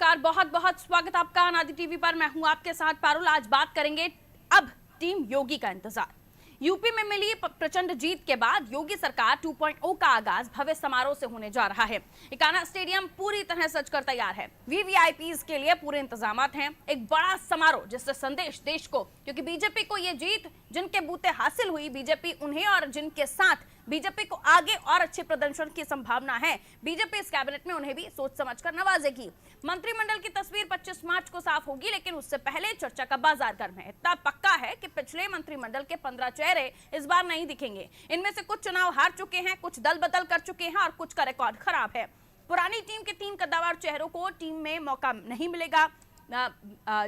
नमस्कार, बहुत बहुत स्वागत आपका अनादि टीवी पर। मैं हूं आपके साथ पारुल। आज बात करेंगे अब टीम योगी का इंतजार। यूपी में मिली प्रचंड जीत के बाद योगी सरकार 2.0 का आगाज भव्य समारोह से होने जा रहा है। इकाना स्टेडियम पूरी तरह सज कर तैयार है। वीवीआईपीज के लिए पूरे इंतजामात हैं। एक बड़ा समारोह जिससे संदेश देश को, क्योंकि बीजेपी को ये जीत जिनके बूते हासिल हुई, बीजेपी उन्हें और जिनके साथ बीजेपी को आगे और अच्छे प्रदर्शन की संभावना है, बीजेपी इस कैबिनेट में उन्हें भी सोच समझकर नवाजेगी। मंत्रिमंडल की तस्वीर 25 मार्च को साफ होगी, लेकिन उससे पहले चर्चा का बाजार गर्म है। इतना पक्का है कि पिछले मंत्रिमंडल के 15 चेहरे इस बार नहीं दिखेंगे। इनमें से कुछ चुनाव हार चुके हैं, कुछ दल बदल कर चुके हैं और कुछ का रिकॉर्ड खराब है। पुरानी टीम के 3 कद्दावर चेहरों को टीम में मौका नहीं मिलेगा।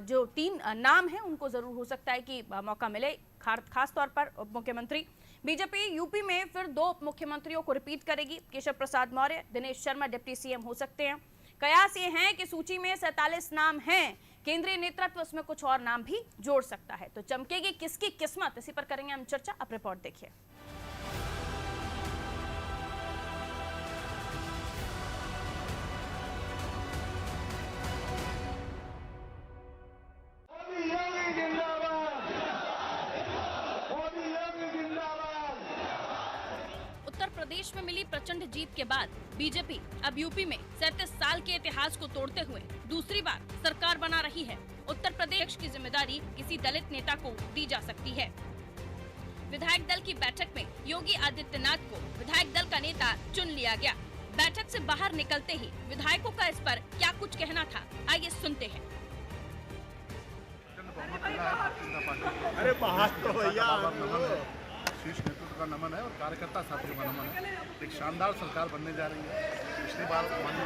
जो 3 नाम हैं उनको जरूर हो सकता है कि मौका मिले, खास तौर पर उप मुख्यमंत्री। बीजेपी यूपी में फिर 2 उप मुख्यमंत्रियों को रिपीट करेगी। केशव प्रसाद मौर्य, दिनेश शर्मा डिप्टी सीएम हो सकते हैं। कयास ये है कि सूची में 47 नाम हैं। केंद्रीय नेतृत्व उसमें कुछ और नाम भी जोड़ सकता है। तो चमकेगी किसकी किस्मत, इसी पर करेंगे हम चर्चा। अब रिपोर्ट देखिए। उत्तर प्रदेश में मिली प्रचंड जीत के बाद बीजेपी अब यूपी में 37 साल के इतिहास को तोड़ते हुए दूसरी बार सरकार बना रही है। उत्तर प्रदेश की जिम्मेदारी किसी दलित नेता को दी जा सकती है। विधायक दल की बैठक में योगी आदित्यनाथ को विधायक दल का नेता चुन लिया गया। बैठक से बाहर निकलते ही विधायकों का इस पर क्या कुछ कहना था, आइए सुनते हैं। अरे बात तो भैया, शीर्ष नेतृत्व का नमन है और कार्यकर्ता साथियों का नमन है। एक शानदार सरकार बनने जा रही है। पिछली बार माननीय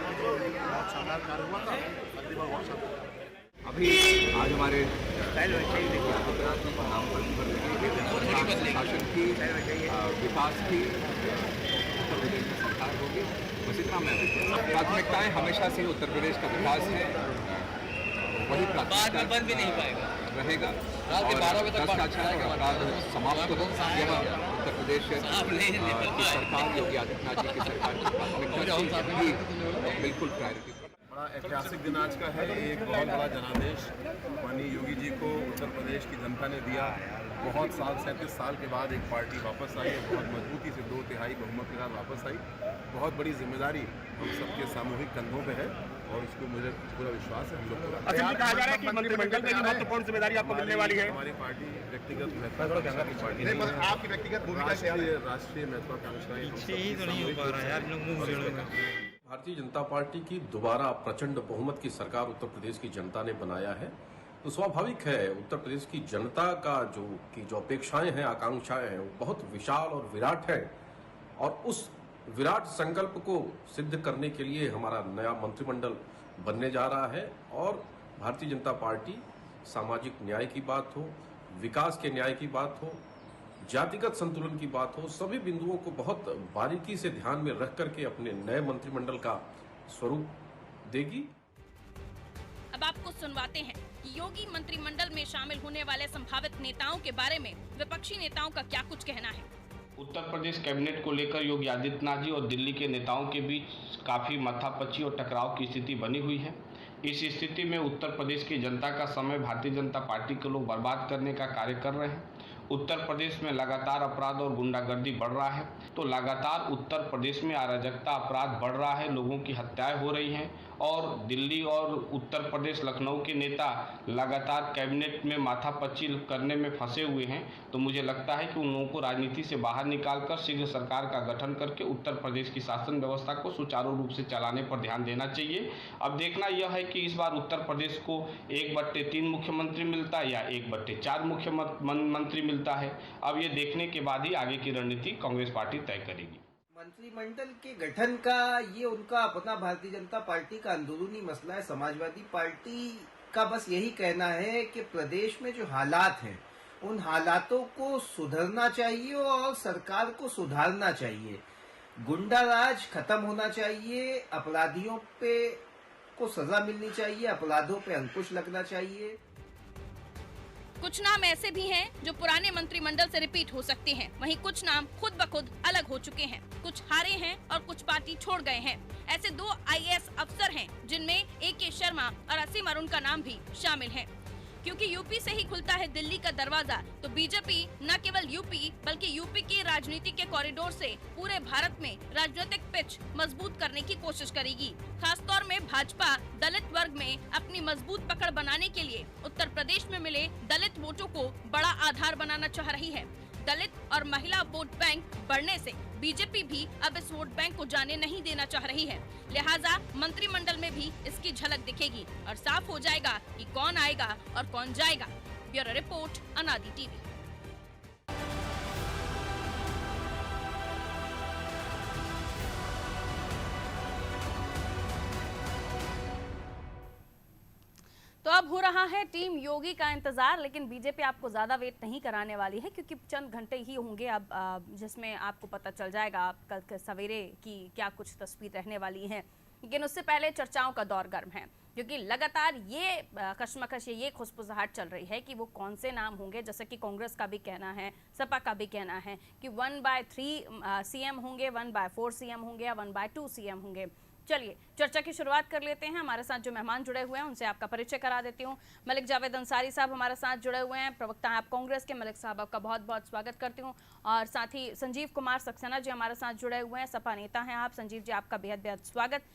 बहुत शानदार कार्य हुआ था, अगली बार बहुत शानदार। अभी आज हमारे शासन की विकास की उत्तर प्रदेश में सरकार होगी, बस इतना मैं प्राथमिकताएं हमेशा से उत्तर प्रदेश का विकास है, वही प्राथमिकता बंद भी नहीं पाएगा रहेगा। भ्रष्टाचार और अपराध समाप्त हो, यह उत्तर प्रदेश की सरकार योगी आदित्यनाथ जी की सरकार की प्राथमिकता भी बिल्कुल प्रायोरिटी। बड़ा ऐतिहासिक दिन आज का है। एक बहुत बड़ा जनादेश माननीय योगी जी को उत्तर प्रदेश की जनता ने दिया। बहुत 37 साल के बाद एक पार्टी वापस आई है, बहुत मजबूती से 2/3 बहुमत के साथ वापस आई। बहुत बड़ी जिम्मेदारी हम सबके सामूहिक कंधों पे है और उसको मुझे पूरा विश्वास है हम लोग को। कहा जा रहा है कि मंत्रिमंडल में महत्वपूर्ण जिम्मेदारी आपको मिलने वाली है। हमारी पार्टी व्यक्तिगत महत्वाकांक्षा की पार्टी नहीं है, आपकी व्यक्तिगत भूमिका राष्ट्रीय महत्वाकांक्षा तो नहीं हो पा रहा है यार, लोग मुंह जोड़ेंगे। भारतीय जनता पार्टी की दोबारा प्रचंड बहुमत की सरकार उत्तर प्रदेश की जनता ने बनाया है, तो स्वाभाविक है उत्तर प्रदेश की जनता का जो अपेक्षाएं हैं, आकांक्षाएं हैं, वो बहुत विशाल और विराट है। और उस विराट संकल्प को सिद्ध करने के लिए हमारा नया मंत्रिमंडल बनने जा रहा है। और भारतीय जनता पार्टी सामाजिक न्याय की बात हो, विकास के न्याय की बात हो, जातिगत संतुलन की बात हो, सभी बिंदुओं को बहुत बारीकी से ध्यान में रख करके अपने नए मंत्रिमंडल का स्वरूप देगी। अब आपको सुनवाते हैं कि योगी मंत्रिमंडल में शामिल होने वाले संभावित नेताओं के बारे में विपक्षी नेताओं का क्या कुछ कहना है। उत्तर प्रदेश कैबिनेट को लेकर योगी आदित्यनाथ जी और दिल्ली के नेताओं के बीच काफ़ी माथापच्ची और टकराव की स्थिति बनी हुई है। इस स्थिति में उत्तर प्रदेश की जनता का समय भारतीय जनता पार्टी के लोग बर्बाद करने का कार्य कर रहे हैं। उत्तर प्रदेश में लगातार अपराध और गुंडागर्दी बढ़ रहा है, तो लगातार उत्तर प्रदेश में अराजकता अपराध बढ़ रहा है, लोगों की हत्याएं हो रही हैं और दिल्ली और उत्तर प्रदेश लखनऊ के नेता लगातार कैबिनेट में माथापच्ची करने में फंसे हुए हैं। तो मुझे लगता है कि उन लोगों को राजनीति से बाहर निकालकर शीघ्र सरकार का गठन करके उत्तर प्रदेश की शासन व्यवस्था को सुचारू रूप से चलाने पर ध्यान देना चाहिए। अब देखना यह है कि इस बार उत्तर प्रदेश को 1/3 मुख्यमंत्री मिलता है या 1/4 मुख्यमंत्री मिलता है। अब ये देखने के बाद ही आगे की रणनीति कांग्रेस पार्टी तय करेगी। मंत्रिमंडल के गठन का ये उनका अपना भारतीय जनता पार्टी का अंदरूनी मसला है। समाजवादी पार्टी का बस यही कहना है कि प्रदेश में जो हालात हैं उन हालातों को सुधरना चाहिए और सरकार को सुधारना चाहिए। गुंडा राज खत्म होना चाहिए, अपराधियों पे को सजा मिलनी चाहिए, अपराधों पे अंकुश लगना चाहिए। कुछ नाम ऐसे भी हैं जो पुराने मंत्रिमंडल से रिपीट हो सकते हैं, वहीं कुछ नाम खुद ब खुद अलग हो चुके हैं, कुछ हारे हैं और कुछ पार्टी छोड़ गए हैं। ऐसे 2 IAS अफसर हैं जिनमें AK शर्मा और असीम अरुण का नाम भी शामिल है। क्योंकि यूपी से ही खुलता है दिल्ली का दरवाजा, तो बीजेपी न केवल यूपी बल्कि यूपी की राजनीति के कॉरिडोर से पूरे भारत में राजनीतिक पिच मजबूत करने की कोशिश करेगी। खासतौर में भाजपा दलित वर्ग में अपनी मजबूत पकड़ बनाने के लिए उत्तर प्रदेश में मिले दलित वोटों को बड़ा आधार बनाना चाह रही है। दलित और महिला वोट बैंक बढ़ने से बीजेपी भी अब इस वोट बैंक को जाने नहीं देना चाह रही है। लिहाजा मंत्रिमंडल में भी इसकी झलक दिखेगी और साफ हो जाएगा कि कौन आएगा और कौन जाएगा। ब्यूरो रिपोर्ट, अनादि टीवी। तो अब हो रहा है टीम योगी का इंतजार, लेकिन बीजेपी आपको ज्यादा वेट नहीं कराने वाली है क्योंकि चंद घंटे ही होंगे अब जिसमें आपको पता चल जाएगा कल के सवेरे की क्या कुछ तस्वीर रहने वाली है। लेकिन उससे पहले चर्चाओं का दौर गर्म है क्योंकि लगातार ये कशमकश ये खुशपुसाहट चल रही है कि वो कौन से नाम होंगे। जैसे कि कांग्रेस का भी कहना है, सपा का भी कहना है कि 1/3 CM होंगे, 1/4 CM होंगे या 1/2 CM होंगे। चलिए चर्चा की शुरुआत कर लेते हैं। हमारे साथ जो मेहमान जुड़े हुए हैं उनसे आपका परिचय करा देती हूँ। मलिक जावेद अंसारी साहब हमारे साथ जुड़े हुए हैं, प्रवक्ता हैं आप कांग्रेस के। मलिक साहब आपका बहुत बहुत स्वागत करती हूँ। और साथ ही संजीव कुमार सक्सेना जी हमारे साथ जुड़े हुए हैं, सपा नेता हैं आप। संजीव जी आपका बेहद बेहद स्वागत।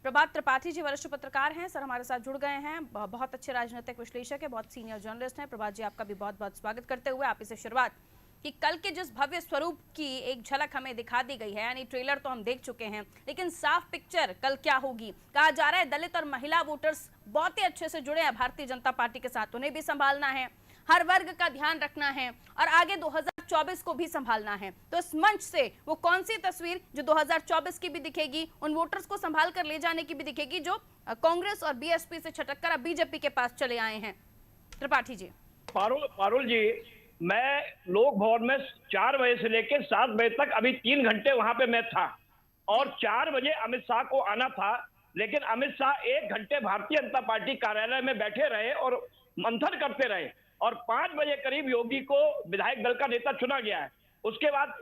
प्रभात त्रिपाठी जी वरिष्ठ पत्रकार हैं सर, हमारे साथ जुड़ गए हैं, बहुत अच्छे राजनीतिक विश्लेषक है, बहुत सीनियर जर्नलिस्ट हैं। प्रभात जी आपका भी बहुत बहुत स्वागत करते हुए आप इसे शुरुआत कि कल के जिस भव्य स्वरूप की एक झलक हमें दिखा दी गई है, यानी ट्रेलर तो हम देख चुके हैं, लेकिन साफ पिक्चर कल क्या होगी। कहा जा रहा है दलित और महिला वोटर्स बहुत ही अच्छे से जुड़े हैं भारतीय जनता पार्टी के साथ, उन्हें भी संभालना है, हर वर्ग का ध्यान रखना है और आगे 2024 को भी संभालना है। तो इस मंच से वो कौन सी तस्वीर जो 2024 की भी दिखेगी, उन वोटर्स को संभाल कर ले जाने की भी दिखेगी जो कांग्रेस और BSP से छटक कर अब बीजेपी के पास चले आए हैं। त्रिपाठी जी। पारुल जी, मैं लोक भवन में 4 बजे से लेकर 7 बजे तक अभी 3 घंटे वहां पे मैं था और 4 बजे अमित शाह को आना था, लेकिन अमित शाह 1 घंटे भारतीय जनता पार्टी कार्यालय में बैठे रहे और मंथन करते रहे और 5 बजे करीब योगी को विधायक दल का नेता चुना गया है। उसके बाद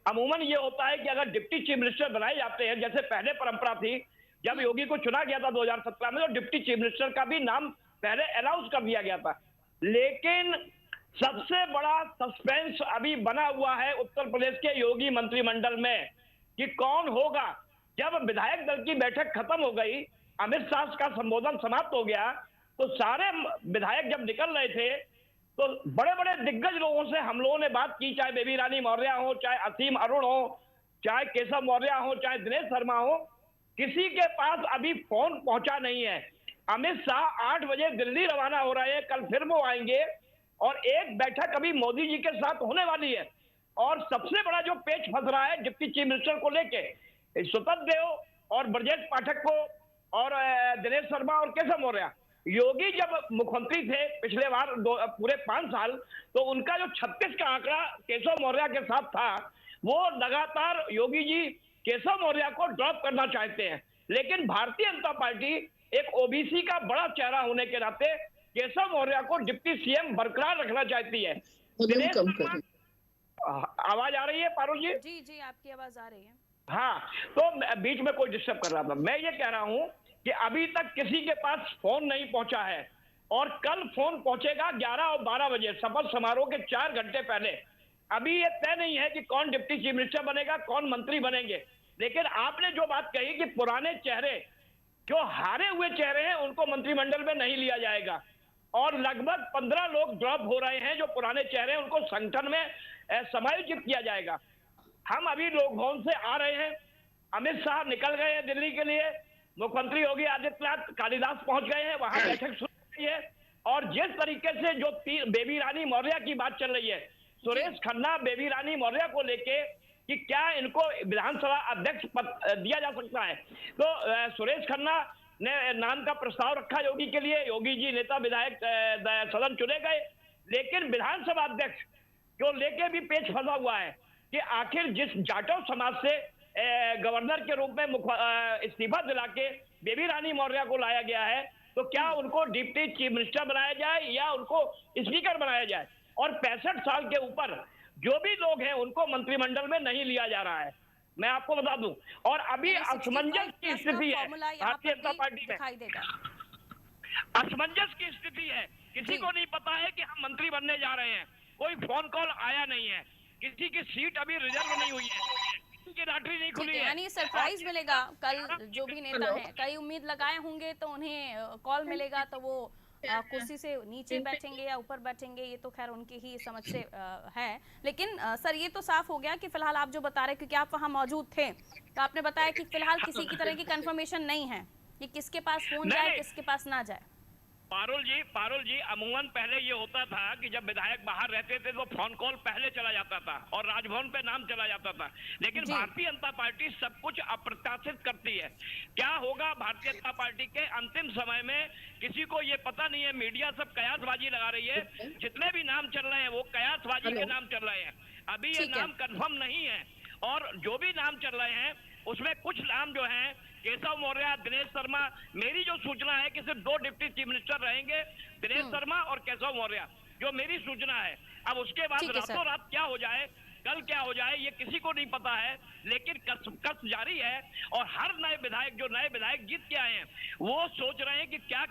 अमूमन ये होता है कि अगर डिप्टी चीफ मिनिस्टर बनाए जाते हैं, जैसे पहले परंपरा थी, जब योगी को चुना गया था 2017 में, तो डिप्टी चीफ मिनिस्टर का भी नाम पहले अनाउंस कर दिया गया था। लेकिन सबसे बड़ा सस्पेंस अभी बना हुआ है उत्तर प्रदेश के योगी मंत्रिमंडल में कि कौन होगा। जब विधायक दल की बैठक खत्म हो गई, अमित शाह का संबोधन समाप्त हो गया, तो सारे विधायक जब निकल रहे थे तो बड़े बड़े दिग्गज लोगों से हम लोगों ने बात की, चाहे बेबी रानी मौर्य हो, चाहे असीम अरुण हो, चाहे केशव मौर्य हो, चाहे दिनेश शर्मा हो, किसी के पास अभी फोन पहुंचा नहीं है। अमित शाह 8 बजे दिल्ली रवाना हो रहे हैं, कल फिर वो आएंगे और एक बैठक अभी मोदी जी के साथ होने वाली है। और सबसे बड़ा जो पेच फंस रहा है डिप्टी चीफ मिनिस्टर को लेके, सुतत देव और ब्रजेश पाठक को और दिनेश शर्मा और केशव मौर्य। योगी जब मुख्यमंत्री थे पिछले बार पूरे 5 साल, तो उनका जो 36 का आंकड़ा केशव मौर्य के साथ था, वो लगातार योगी जी केशव मौर्य को ड्रॉप करना चाहते हैं। लेकिन भारतीय जनता पार्टी एक OBC का बड़ा चेहरा होने के नाते केशव मौर्य को डिप्टी CM बरकरार रखना चाहती है। आवाज आ रही है पारुल जी? जी आपकी आवाज आ रही है। हाँ, तो बीच में कोई डिस्टर्ब कर रहा था। मैं ये कह रहा हूं कि अभी तक किसी के पास फोन नहीं पहुंचा है और कल फोन पहुंचेगा 11 और 12 बजे, शपथ समारोह के 4 घंटे पहले। अभी ये तय नहीं है कि कौन डिप्टी चीफ मिनिस्टर बनेगा, कौन मंत्री बनेंगे। लेकिन आपने जो बात कही कि पुराने चेहरे, जो हारे हुए चेहरे हैं, उनको मंत्रिमंडल में नहीं लिया जाएगा और लगभग 15 लोग ड्रॉप हो रहे हैं जो पुराने चेहरे हैं, उनको संगठन में समायोजित किया जाएगा। हम अभी लोक भवन से आ रहे हैं, अमित शाह निकल गए हैं दिल्ली के लिए, मुख्यमंत्री योगी आदित्यनाथ कालिदास पहुंच गए हैं, वहां बैठक शुरू हुई है। और जिस तरीके से जो बेबी रानी मौर्य की बात चल रही है, सुरेश खन्ना बेबी रानी मौर्य को लेके कि क्या इनको विधानसभा अध्यक्ष पद दिया जा सकता है, तो सुरेश खन्ना ने नाम का प्रस्ताव रखा योगी के लिए। योगी जी नेता विधायक सदन चुने गए, लेकिन विधानसभा अध्यक्ष को लेके भी पेच फंसा हुआ है कि आखिर जिस जाटव समाज से गवर्नर के रूप में इस्तीफा दिला के बेबी रानी मौर्य को लाया गया है, तो क्या उनको डिप्टी चीफ मिनिस्टर बनाया जाए या उनको स्पीकर बनाया जाए? और 65 साल के ऊपर जो भी लोग हैं उनको मंत्रिमंडल में नहीं लिया जा रहा है, मैं आपको बता दूं। और अभी असमंजस की स्थिति है भारतीय जनता पार्टी में, असमंजस की स्थिति है। किसी को नहीं पता है कि हम मंत्री बनने जा रहे हैं, कोई फोन कॉल आया नहीं है, किसी की सीट अभी रिजर्व नहीं हुई है, किसी की लॉटरी नहीं खुली है। यानी सरप्राइज मिलेगा कल, जो भी नेता हैं कई उम्मीद लगाए होंगे तो उन्हें कॉल मिलेगा तो वो कुर्सी से नीचे बैठेंगे या ऊपर बैठेंगे, ये तो खैर उनकी ही समझ से है। लेकिन सर ये तो साफ हो गया कि फिलहाल आप जो बता रहे हैं, क्योंकि आप वहां मौजूद थे, तो आपने बताया कि फिलहाल किसी की तरह की कंफर्मेशन नहीं है कि किसके पास फोन जाए किसके पास ना जाए। पारुल जी, अमूमन पहले ये होता था कि जब विधायक बाहर रहते थे तो फोन कॉल पहले चला जाता था और राजभवन पे नाम चला जाता था, लेकिन भारतीय जनता पार्टी सब कुछ अप्रत्याशित करती है। क्या होगा भारतीय जनता पार्टी के अंतिम समय में किसी को ये पता नहीं है। मीडिया सब कयासबाजी लगा रही है, जितने भी नाम चल रहे हैं वो कयासबाजी के नाम चल रहे हैं, अभी ये नाम कंफर्म नहीं है। और जो भी नाम चल रहे हैं उसमें कुछ नाम जो हैं केशव मौर्य, दिनेश शर्मा, मेरी जो सूचना है कि सिर्फ 2 डिप्टी चीफ मिनिस्टर रहेंगे, दिनेश शर्मा और केशव मौर्य, जो मेरी सूचना है। अब उसके बाद रातों रात क्या हो जाए, कल क्या हो जाए, ये किसी को नहीं पता है, लेकिन कस जारी है। और हर नए विधायक जीत के आए हैं वो सोच रहे हैं कि क्या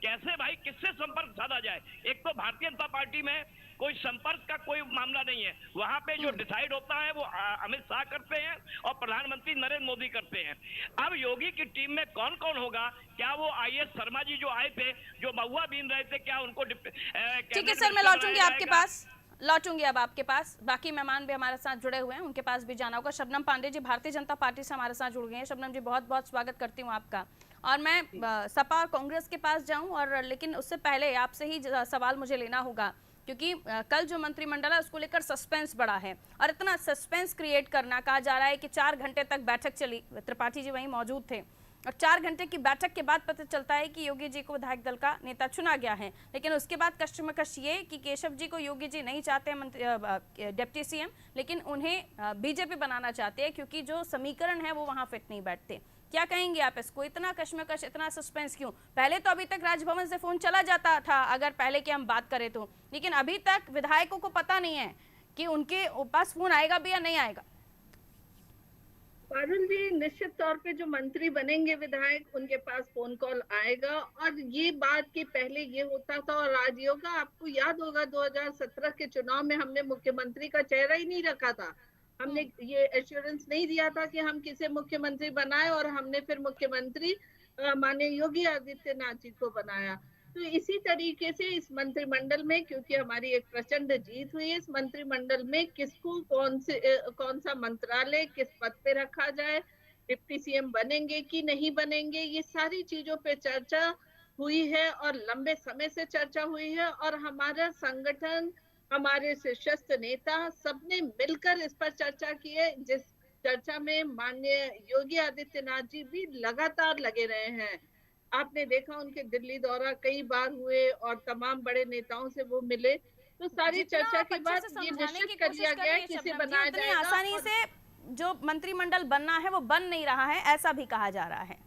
कैसे भाई किससे संपर्क साधा जाए। एक तो भारतीय जनता पार्टी में कोई संपर्क का कोई मामला नहीं है, वहां पे जो डिसाइड होता है वो अमित शाह करते हैं और प्रधानमंत्री नरेंद्र मोदी करते हैं। अब योगी की टीम में कौन कौन होगा, क्या वो IAS शर्मा जी जो आए थे, जो महुआ बीन रहे थे, क्या उनको ठीक है सर, मैं लौटूंगी आपके पास, लौटूंगी अब आपके पास। बाकी मेहमान भी हमारे साथ जुड़े हुए हैं, उनके पास भी जाना होगा। शबनम पांडे जी भारतीय जनता पार्टी से हमारे साथ जुड़ गए हैं। शबनम जी बहुत बहुत स्वागत करती हूँ आपका। और मैं सपा और कांग्रेस के पास जाऊं, और लेकिन उससे पहले आपसे ही सवाल मुझे लेना होगा, क्योंकि कल जो मंत्रिमंडल है उसको लेकर सस्पेंस बढ़ा है, और इतना सस्पेंस क्रिएट करना, कहा जा रहा है कि 4 घंटे तक बैठक चली, त्रिपाठी जी वहीं मौजूद थे, और 4 घंटे की बैठक के बाद पता चलता है कि योगी जी को विधायक दल का नेता चुना गया है। लेकिन उसके बाद कश्मकश ये कि केशव जी को योगी जी नहीं चाहते डिप्टी CM, लेकिन उन्हें बीजेपी बनाना चाहते हैं, क्योंकि जो समीकरण है वो वहां फिट नहीं बैठते। क्या कहेंगे आप इसको, इतना कश्मकश, इतना सस्पेंस क्यों? पहले तो अभी तक राजभवन से फोन चला जाता था अगर पहले की हम बात करें तो, लेकिन अभी तक विधायकों को पता नहीं है कि उनके पास फोन आएगा भी या नहीं आएगा। पारुल जी, निश्चित तौर पे जो मंत्री बनेंगे विधायक, उनके पास फोन कॉल आएगा। और ये बात कि पहले ये होता था, और राजयोग आपको याद होगा 2017 के चुनाव में हमने मुख्यमंत्री का चेहरा ही नहीं रखा था, हमने ये एश्योरेंस नहीं दिया था कि हम किसे मुख्यमंत्री बनाए, और हमने फिर मुख्यमंत्री माननीय योगी आदित्यनाथ जी को बनाया। तो इसी तरीके से इस मंत्रिमंडल में, क्योंकि हमारी एक प्रचंड जीत हुई है, इस मंत्रिमंडल में किसको कौन सा मंत्रालय किस पद पे रखा जाए, डिप्टी CM बनेंगे कि नहीं बनेंगे, ये सारी चीजों पे चर्चा हुई है और लंबे समय से चर्चा हुई है। और हमारा संगठन, हमारे शीर्षस्थ नेता सबने मिलकर इस पर चर्चा की है, जिस चर्चा में माननीय योगी आदित्यनाथ जी भी लगातार लगे रहे हैं। आपने देखा उनके दिल्ली दौरा कई बार हुए और तमाम बड़े नेताओं से वो मिले, तो सारी चर्चा के बाद ये निश्चित कर लिया गया है किसे बनाया जाएगा। आसानी से जो मंत्रिमंडल बनना है वो बन नहीं रहा है, ऐसा भी कहा जा रहा है।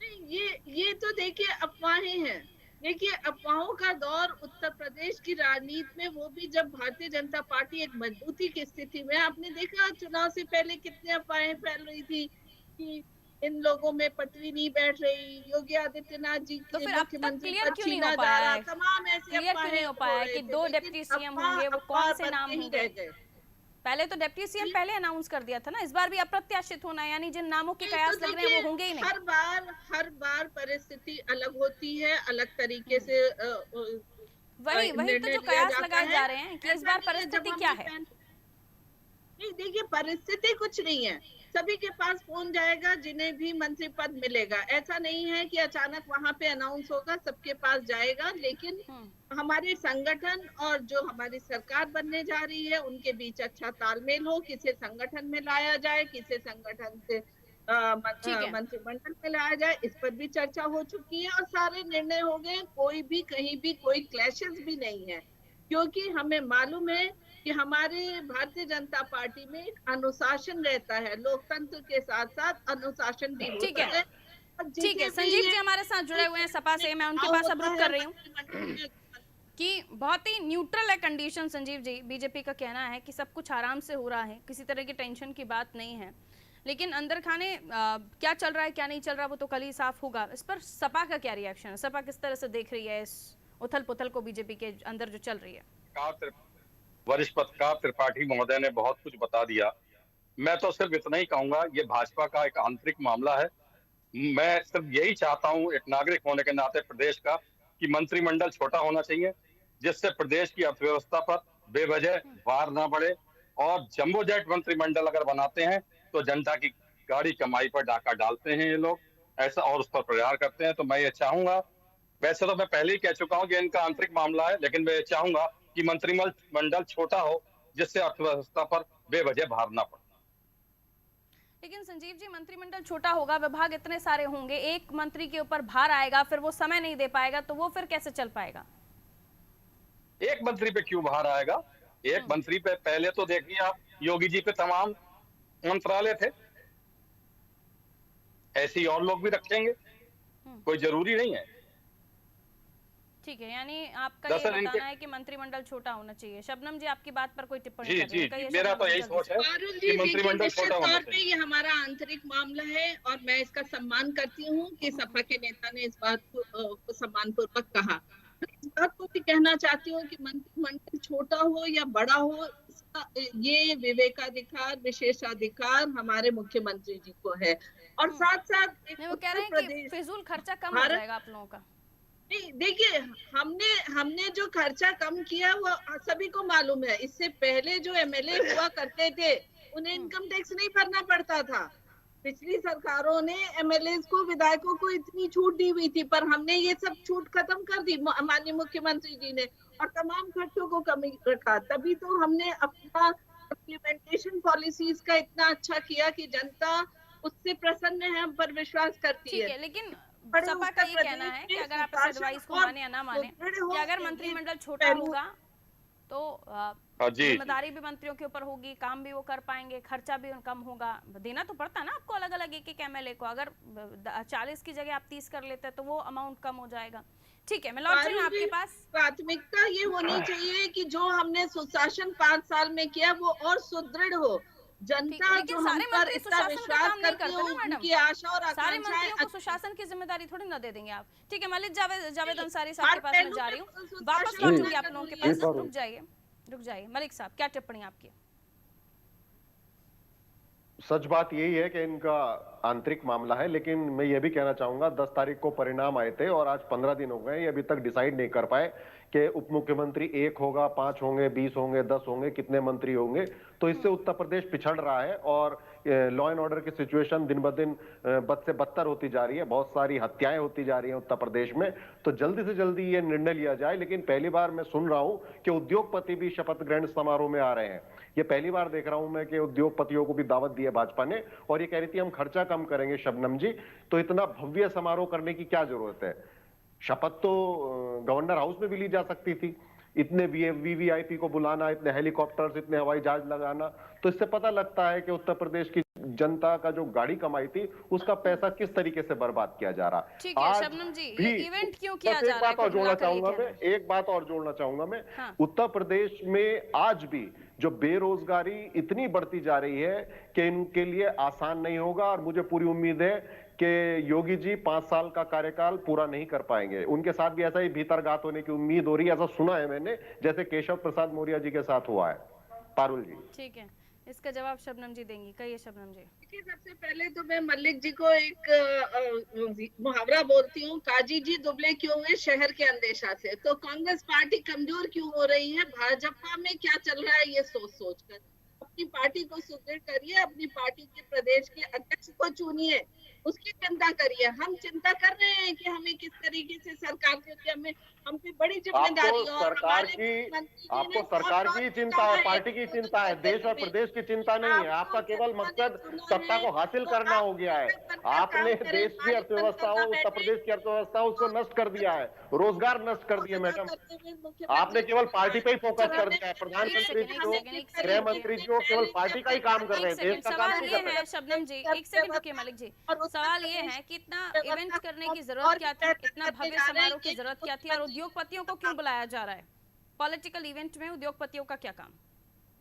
नहीं, ये तो देखिए अफवाहें हैं। देखिए, अफवाहों का दौर उत्तर प्रदेश की राजनीति में, वो भी जब भारतीय जनता पार्टी एक मजबूती की स्थिति में, आपने देखा चुनाव से पहले कितनी अफवाहें फैल रही थी कि इन लोगों में पटरी नहीं बैठ रही, योगी आदित्यनाथ जी तो फिर अब तक क्लियर क्यों नहीं हो पाया है, तमाम ऐसे अफवाहें नहीं हो पाया कि 2 डिप्टी CM होंगे, वो कौन से नाम होंगे? पहले तो डिप्टी CM पहले अनाउंस कर दिया था ना, इस बार भी अप्रत्याशित होना, यानी जिन नामों के कयास लग रहे हैं वो होंगे ही नहीं। हर बार परिस्थिति अलग होती है, अलग तरीके से वही तो जो कयास लगाए जा रहे हैं कि इस बार परिस्थिति क्या है। नहीं, देखिए परिस्थिति कुछ नहीं है, सभी के पास फोन जाएगा जिन्हें भी मंत्री पद मिलेगा। ऐसा नहीं है कि अचानक वहां पे अनाउंस होगा, सबके पास जाएगा। लेकिन हमारे संगठन और जो हमारी सरकार बनने जा रही है उनके बीच अच्छा तालमेल हो, किसे संगठन में लाया जाए, किसे संगठन से मंत्रिमंडल में लाया जाए, इस पर भी चर्चा हो चुकी है और सारे निर्णय हो गए। कोई भी कहीं भी कोई क्लैशेस भी नहीं है, क्योंकि हमें मालूम है कि हमारे भारतीय जनता पार्टी में एक अनुशासन रहता है, लोकतंत्र के साथ साथ अनुशासन भी होता है। ठीक है, संजीव जी हमारे साथ जुड़े हुए हैं सपा से, मैं उनके पास अब रुक कर रही हूँ कि बहुत ही न्यूट्रल है कंडीशन। संजीव जी, बीजेपी का कहना है कि सब कुछ आराम से हो रहा है, किसी तरह की टेंशन की बात नहीं है, लेकिन अंदर खाने क्या चल रहा है क्या नहीं चल रहा वो तो कल ही साफ होगा। इस पर सपा का क्या रिएक्शन है? सपा किस तरह से देख रही है इस उथल पुथल को बीजेपी के अंदर जो चल रही है? वरिष्ठ पत्रकार त्रिपाठी महोदय ने बहुत कुछ बता दिया। मैं तो सिर्फ इतना ही कहूंगा, ये भाजपा का एक आंतरिक मामला है। मैं सिर्फ यही चाहता हूं एक नागरिक होने के नाते प्रदेश का, कि मंत्रिमंडल छोटा होना चाहिए, जिससे प्रदेश की अर्थव्यवस्था पर बेवजह भार ना पड़े। और जंबो जेट मंत्रिमंडल अगर बनाते हैं तो जनता की गाड़ी कमाई पर डाका डालते हैं ये लोग, ऐसा और उस पर प्रहार करते हैं। तो मैं ये चाहूंगा, वैसे तो मैं पहले ही कह चुका हूं कि इनका आंतरिक मामला है, लेकिन मैं ये चाहूंगा कि मंत्रिमंडल छोटा हो, जिससे अर्थव्यवस्था पर बेवजह भार ना पड़े। लेकिन संजीव जी, मंत्रिमंडल छोटा होगा, विभाग इतने सारे होंगे, एक मंत्री के ऊपर भार आएगा, फिर वो समय नहीं दे पाएगा, तो वो फिर कैसे चल पाएगा? एक मंत्री पे क्यों भार आएगा? एक मंत्री पे पहले तो देखिए आप, योगी जी पे तमाम मंत्रालय थे, ऐसे ही और लोग भी रखेंगे, कोई जरूरी नहीं है। ठीक है, यानी आपका ये बताना है कि मंत्रिमंडल छोटा होना चाहिए। शबनम जी, आपकी बात पर कोई टिप्पणी? जी, मेरा तो यही सोच है कि मंत्रिमंडल छोटा होना चाहिए। ये हमारा आंतरिक मामला है और मैं इसका सम्मान करती हूँ कि सपा के नेता ने इस बात को सम्मान पूर्वक कहा। इस बात को भी कहना चाहती हूँ कि मंत्रिमंडल छोटा हो या बड़ा हो, इसका ये विवेकाधिकार, विशेषाधिकार हमारे मुख्यमंत्री जी को है। और साथ साथ वो कह रहे हैं कि फिजूल खर्चा कम हो जाएगा आप लोगों का। नहीं, देखिए, हमने जो खर्चा कम किया वो सभी को मालूम है। इससे पहले जो एमएलए हुआ करते थे उन्हें इनकम टैक्स नहीं भरना पड़ता था। पिछली सरकारों ने एमएलए को, विधायकों को इतनी छूट दी हुई थी, पर हमने ये सब छूट खत्म कर दी माननीय मुख्यमंत्री जी ने, और तमाम खर्चों को कम रखा। तभी तो हमने अपना इम्प्लीमेंटेशन पॉलिसीज का इतना अच्छा किया कि जनता उससे प्रसन्न है, हम पर विश्वास करती है। लेकिन सपा का ये कहना है कि अगर आप इस एडवाइस को माने या ना माने, कि अगर मंत्रिमंडल छोटा होगा तो जिम्मेदारी भी मंत्रियों के ऊपर होगी, काम भी वो कर पाएंगे, खर्चा भी कम होगा। देना तो पड़ता है ना आपको अलग अलग एक एमएलए को। अगर 40 की जगह आप 30 कर लेते हैं तो वो अमाउंट कम हो जाएगा। ठीक है, मैं लौट रही हूँ आपके पास। प्राथमिकता ये होनी चाहिए कि जो हमने सुशासन 5 साल में किया वो और सुदृढ़ हो। जनता जो हम पर इतना विश्वास करती है, उनकी आशा और सारे मंत्रियों को सुशासन की जिम्मेदारी थोड़ी ना दे देंगे आप। ठीक है, मलिक जावेद अंसारी साहब के पास मैं जा रही हूँ, वापस लौटूंगी आप लोगों के पास। रुक जाइए मलिक साहब, क्या टिप्पणी आपकी? सच बात यही है कि इनका आंतरिक मामला है, लेकिन मैं ये भी कहना चाहूंगा 10 तारीख को परिणाम आए थे और आज 15 दिन हो गए, ये अभी तक डिसाइड नहीं कर पाए कि उप मुख्यमंत्री 1 होगा, 5 होंगे, 20 होंगे, 10 होंगे, कितने मंत्री होंगे। तो इससे उत्तर प्रदेश पिछड़ रहा है और लॉ एंड ऑर्डर की सिचुएशन दिन ब दिन बद से बदतर होती जा रही है। बहुत सारी हत्याएं होती जा रही हैं उत्तर प्रदेश में। तो जल्दी से जल्दी ये निर्णय लिया जाए। लेकिन पहली बार मैं सुन रहा हूं कि उद्योगपति भी शपथ ग्रहण समारोह में आ रहे हैं। ये पहली बार देख रहा हूं मैं कि उद्योगपतियों को भी दावत दी है भाजपा ने, और ये कह रही थी हम खर्चा कम करेंगे। शबनम जी, तो इतना भव्य समारोह करने की क्या जरूरत है? शपथ तो गवर्नर हाउस में भी ली जा सकती थी। इतने वीवीआईपी को बुलाना, इतने हेलीकॉप्टर्स, इतने हवाई जहाज लगाना, तो इससे पता लगता है कि उत्तर प्रदेश की जनता का जो गाड़ी कमाई थी उसका पैसा किस तरीके से बर्बाद किया जा रहा। ठीक है शबनम जी, ये इवेंट क्यों किया जा रहा है? एक बात और जोड़ना चाहूंगा मैं, हाँ। उत्तर प्रदेश में आज भी जो बेरोजगारी इतनी बढ़ती जा रही है कि इनके लिए आसान नहीं होगा। और मुझे पूरी उम्मीद है कि योगी जी 5 साल का कार्यकाल पूरा नहीं कर पाएंगे। उनके साथ भी ऐसा ही भीतरघात होने की उम्मीद हो रही है, ऐसा सुना है मैंने, जैसे केशव प्रसाद मौर्य जी के साथ हुआ है। पारुल जी, ठीक है, इसका जवाब शबनम जी देंगी। कहिए शबनम जी। देखिए, सबसे पहले तो मैं मलिक जी को एक मुहावरा बोलती हूँ, काजी जी दुबले क्यों हुए शहर के अंदेशा से। तो कांग्रेस पार्टी कमजोर क्यों हो रही है? भाजपा में क्या चल रहा है ये सोच कर अपनी पार्टी को सुदृढ़ करिए, अपनी पार्टी के प्रदेश के अध्यक्ष को चुनिए, उसकी चिंता करिए। हम चिंता कर रहे हैं कि हमें किस तरीके से सरकार के हम पे बड़ी जिम्मेदारी है। आपको सरकार की चिंता है, पार्टी की चिंता है, देश और प्रदेश की चिंता नहीं है। आपका केवल मकसद सत्ता को हासिल करना हो गया है। आपने देश की अर्थव्यवस्था हो, उत्तर प्रदेश की अर्थव्यवस्था हो, उसको नष्ट कर दिया है, रोजगार नष्ट कर दिए मैडम। आपने केवल पार्टी पे ही फोकस कर दिया है। प्रधानमंत्री जी हो, गृह मंत्री जी हो, केवल पार्टी का ही काम कर रहे हैं, देश का काम नहीं कर रहे हैं। शबनम जी, एक सेकंड रुकिए मलिक जी। सवाल ये है कि इतना इवेंट करने की जरूरत क्या थी, इतना भव्य समारोह की जरूरत क्या थी, और उद्योगपतियों को क्यों बुलाया जा रहा है? पॉलिटिकल इवेंट में उद्योगपतियों का क्या काम?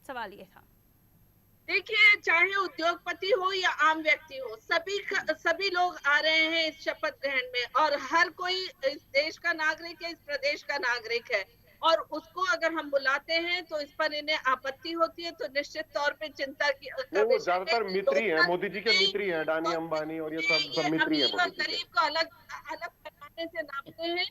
सवाल ये था। देखिए, चाहे उद्योगपति हो या आम व्यक्ति हो, सभी लोग आ रहे हैं इस शपथ ग्रहण में, और हर कोई इस देश का नागरिक है, इस प्रदेश का नागरिक है, और उसको अगर हम बुलाते हैं तो इस पर इन्हें आपत्ति होती है, तो निश्चित तौर पे चिंता की वो ज्यादातर मित्र ही है, मोदी जी के मित्र ही है, अडानी अंबानी और ये सब मित्र ही है। अमीर और गरीब को अलग अलग पैमाने से नापते हैं,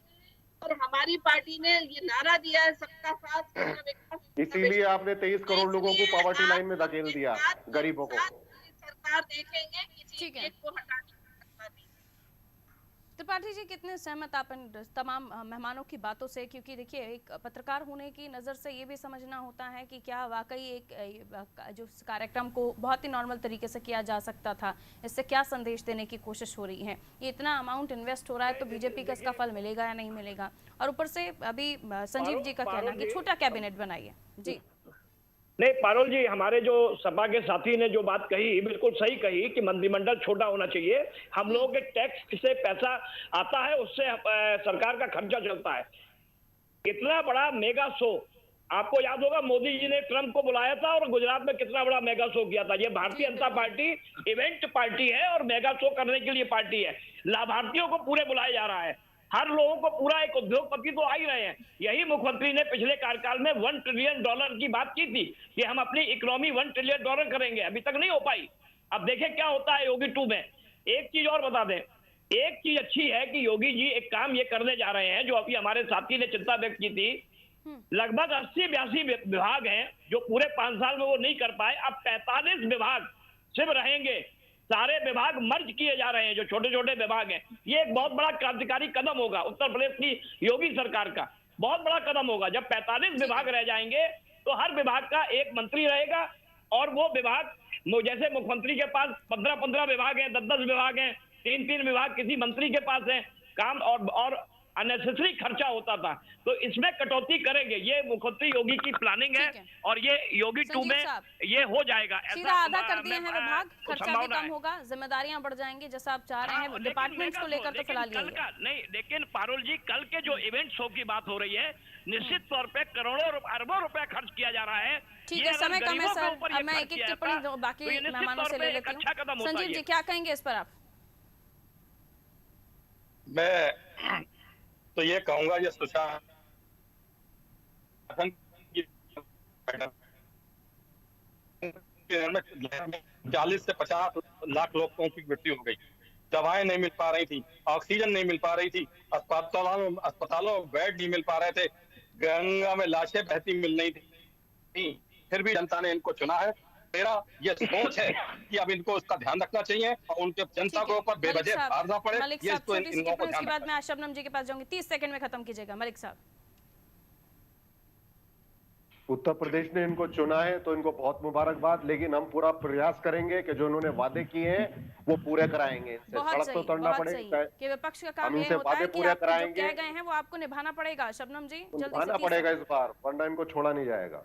और हमारी पार्टी ने ये नारा दिया है, सबका साथ सबका विकास। इसीलिए आपने 23 करोड़ लोगों को पॉवर्टी लाइन में धकेल दिया, गरीबों को। सरकार देखेंगे, किसी एक को हटाने की सरकार नहीं। त्रिपाठी जी, कितने सहमत आप इन तमाम मेहमानों की बातों से? क्योंकि देखिए, एक पत्रकार होने की नज़र से ये भी समझना होता है कि क्या वाकई एक जो कार्यक्रम को बहुत ही नॉर्मल तरीके से किया जा सकता था, इससे क्या संदेश देने की कोशिश हो रही है? ये इतना अमाउंट इन्वेस्ट हो रहा है तो बीजेपी का इसका फल मिलेगा या नहीं मिलेगा? और ऊपर से अभी संजीव जी का कहना कि छोटा कैबिनेट बनाइए। जी नहीं, पारुल जी, हमारे जो सभा के साथी ने जो बात कही बिल्कुल सही कही कि मंत्रिमंडल छोटा होना चाहिए। हम लोगों के टैक्स से पैसा आता है, उससे सरकार का खर्चा चलता है। इतना बड़ा मेगा शो, आपको याद होगा मोदी जी ने ट्रंप को बुलाया था और गुजरात में कितना बड़ा मेगा शो किया था। ये Bharatiya Janata party event party है और मेगा शो करने के लिए पार्टी है। लाभार्थियों को पूरे बुलाया जा रहा है, हर लोगों को पूरा। एक उद्योगपति तो आ ही रहे हैं। यही मुख्यमंत्री ने पिछले कार्यकाल में $1 ट्रिलियन की बात की थी कि हम अपनी इकोनॉमी $1 ट्रिलियन करेंगे, अभी तक नहीं हो पाई। अब देखें क्या होता है योगी 2 में। एक चीज और बता दें, एक चीज अच्छी है कि योगी जी एक काम ये करने जा रहे हैं जो अभी हमारे साथी ने चिंता व्यक्त की थी। लगभग 80-82 विभाग हैं जो पूरे 5 साल में वो नहीं कर पाए। अब 45 विभाग सिर्फ रहेंगे, सारे विभाग मर्ज किए जा रहे हैं जो छोटे छोटे विभाग हैं। ये एक बहुत बड़ा क्रांतिकारी कदम होगा उत्तर प्रदेश की योगी सरकार का, बहुत बड़ा कदम होगा। जब 45 विभाग रह जाएंगे तो हर विभाग का एक मंत्री रहेगा, और वो विभाग जैसे मुख्यमंत्री के पास 15-15 विभाग हैं, 10-10 विभाग हैं, 3-3 विभाग किसी मंत्री के पास हैं, काम और अननेसेसरी खर्चा होता था, तो इसमें कटौती करेंगे। ये मुख्यमंत्री योगी की प्लानिंग है और ये योगी 2 में ये हो जाएगा। सीधा आधा कर दिए हैं विभाग, खर्चा भी कम होगा, जिम्मेदारियां बढ़ जाएंगी, जैसा आप चाह रहे हैं। डिपार्टमेंट्स को लेकर तो फिलहाल नहीं, लेकिन पारुल जी, कल के जो इवेंट शो की बात हो रही है, निश्चित तौर पे करोड़ों अरबों रुपए खर्च किया जा रहा है। ठीक है, समय कम है सर, अब मैं एक एक टिप्पणी बाकी मेहमानों से ले लेती हूँ। संजीव जी, क्या कहेंगे इस पर आप? मैं तो ये कहूंगा, ये सुशासन 40 से 50 लाख लोगों की मृत्यु हो गई। दवाएं नहीं मिल पा रही थी, ऑक्सीजन नहीं मिल पा रही थी, अस्पतालों में बेड नहीं मिल पा रहे थे, गंगा में लाशें बहती मिल नहीं थी। फिर भी जनता ने इनको चुना है। मेरा ये सोच है कि अब इनको उसका ध्यान रखना चाहिए और उनके जनता को ऊपर बेवजह भारना पड़े। ये इसको इन लोगों को ध्यान बाद में शबनम जी के पास जाऊंगी, 30 सेकंड में खत्म कीजिएगा मलिक साहब। उत्तर प्रदेश ने इनको चुना है तो इनको बहुत मुबारकबाद, लेकिन हम पूरा प्रयास करेंगे कि जो उन्होंने वादे किए हैं वो पूरे कराएंगे। इनसे सड़क तो उतरना पड़ेगा कि विपक्ष का काम ये होता है कि आप जो कह गए हैं वो आपको निभाना पड़ेगा। शबनम जी, जल्दी से निभाना पड़ेगा इस बार, वरना इनको छोड़ा नहीं जाएगा।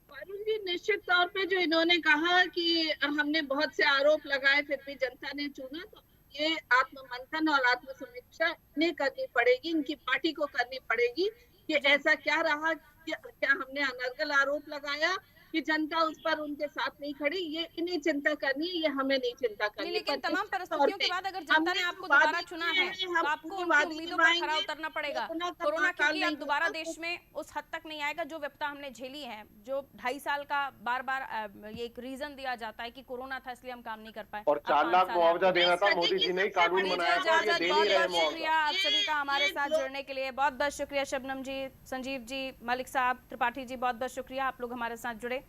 अरुण जी, निश्चित तौर पे जो इन्होंने कहा कि हमने बहुत से आरोप लगाए फिर भी जनता ने चुना, तो ये आत्ममंथन और आत्मसमीक्षा इन्हें करनी पड़ेगी, इनकी पार्टी को करनी पड़ेगी कि ऐसा क्या रहा, क्या हमने अनर्गल आरोप लगाया कि जनता उस पर उनके साथ नहीं खड़ी। ये इन्हें चिंता करनी है, ये हमें नहीं चिंता करनी। लेकिन तमाम परिस्थितियों के बाद अगर जनता ने आपको दोबारा चुना है तो आपको उनकी उम्मीदों पर खरा उतरना पड़ेगा। कोरोना क्योंकि अब दोबारा देश में उस हद तक नहीं आएगा जो विपदा हमने झेली है, जो 2.5 साल का बार बार ये एक रीजन दिया जाता है कि कोरोना था इसलिए हम काम नहीं कर पाए। और 4 लाख मुआवजा देना था, मोदी जी ने कानून बनाया था, ये दे नहीं रहे। शुक्रिया आप सभी का हमारे साथ जुड़ने के लिए, बहुत बहुत शुक्रिया। शबनम जी, संजीव जी, मलिक साहब, त्रिपाठी जी, बहुत बहुत शुक्रिया, आप लोग हमारे साथ जुड़े।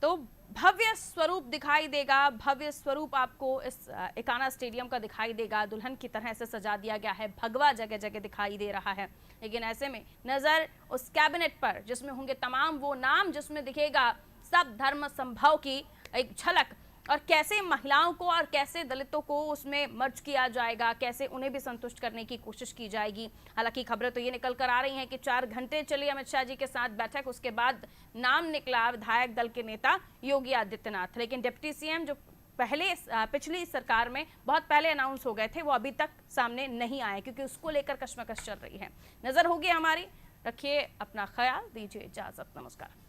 तो भव्य स्वरूप दिखाई देगा, भव्य स्वरूप आपको इस एकाना स्टेडियम का दिखाई देगा। दुल्हन की तरह से सजा दिया गया है, भगवा जगह जगह दिखाई दे रहा है। लेकिन ऐसे में नजर उस कैबिनेट पर जिसमें होंगे तमाम वो नाम, जिसमें दिखेगा सब धर्म संभव की एक झलक, और कैसे महिलाओं को और कैसे दलितों को उसमें मर्ज किया जाएगा, कैसे उन्हें भी संतुष्ट करने की कोशिश की जाएगी। हालांकि खबरें तो ये निकल कर आ रही हैं कि 4 घंटे चली अमित शाह जी के साथ बैठक, उसके बाद नाम निकला विधायक दल के नेता योगी आदित्यनाथ। लेकिन डिप्टी सीएम जो पहले पिछली सरकार में बहुत पहले अनाउंस हो गए थे, वो अभी तक सामने नहीं आए क्योंकि उसको लेकर कश्मकश चल रही है। नजर होगी हमारी, रखिए अपना ख्याल, दीजिए इजाजत, नमस्कार।